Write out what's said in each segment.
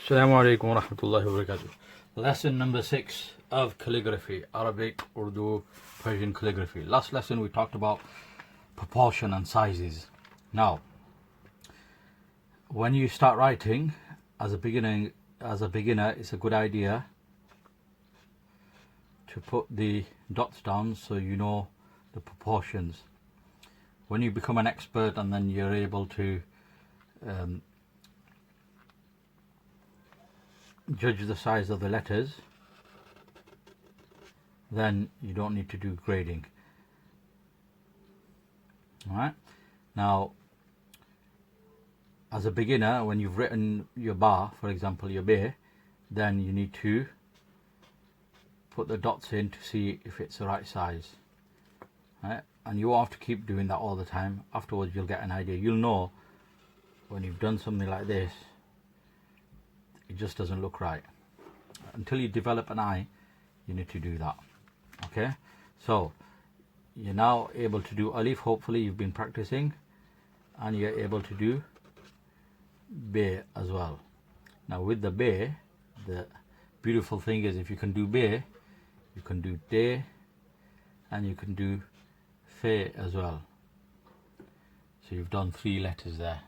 Assalamu alaikum wa rahmatullahi wa barakatuh. Lesson number 6 of calligraphy, Arabic, Urdu, Persian calligraphy. Last lesson we talked about proportion and sizes. Now, when you start writing as a beginner, it's a good idea to put the dots down so you know the proportions. When you become an expert and then you're able to judge the size of the letters, then you don't need to do grading. Alright, now as a beginner, when you've written your bar, for example your bay, then you need to put the dots in to see if it's the right size. Right? And you won't have to keep doing that all the time. Afterwards you'll get an idea. You'll know when you've done something like this, it just doesn't look right. Until you develop an eye, you need to do that. Okay, so you're now able to do alif. Hopefully you've been practicing, and you're able to do bay as well. Now with the bay, the beautiful thing is if you can do bay, you can do day, and you can do fe as well. So you've done 3 letters there.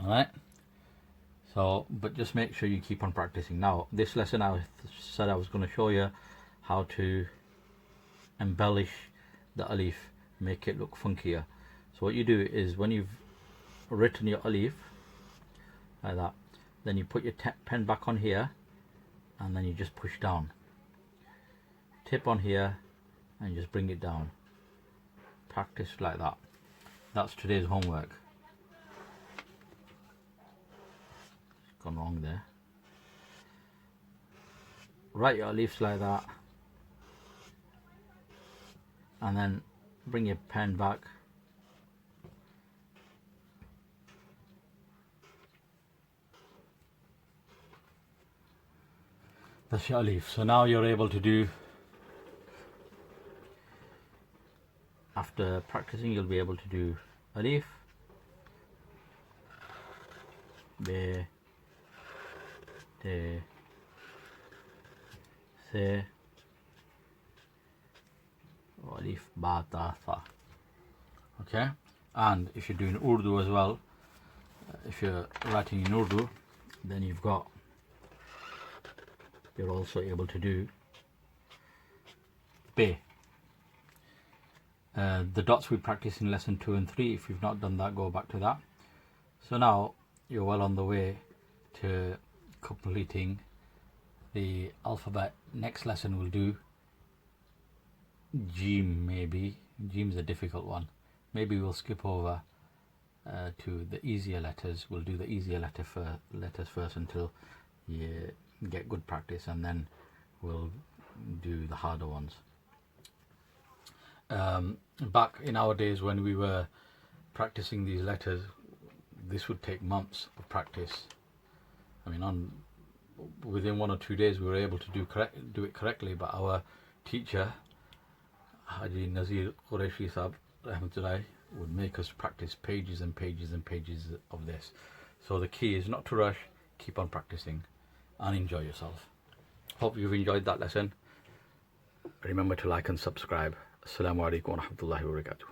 Alright, so but just make sure you keep on practicing. Now this lesson I said I was going to show you how to embellish the alif, make it look funkier. So what you do is when you've written your alif like that, then you put your pen back on here and then you just push down, tip on here and just bring it down. Practice like that. That's today's homework. Gone wrong there. Write your alifs like that and then bring your pen back, that's your alif. So now you're able to do, after practicing you'll be able to do alif, be, de, se, alif, ba, ta, tha. Okay, and if you're doing Urdu as well, if you're writing in Urdu, then you're also able to do be. The dots we practiced in lesson 2 and 3. If you've not done that, go back to that. So now you're well on the way to completing the alphabet. Next lesson we'll do Jim. Maybe Jim's a difficult one. Maybe we'll skip over to the easier letters. We'll do the easier letters first until you get good practice, and then we'll do the harder ones. Back in our days when we were practicing these letters, this would take months of practice. I mean, within 1 or 2 days we were able to do it correctly, but our teacher Haji Nazir Qureshi Sahab Rahmatullahi would make us practice pages and pages and pages of this. So the key is not to rush, keep on practicing and enjoy yourself. Hope you've enjoyed that lesson. Remember to like and subscribe. Assalamu alaikum wa rahmatullahi wa barakatuh.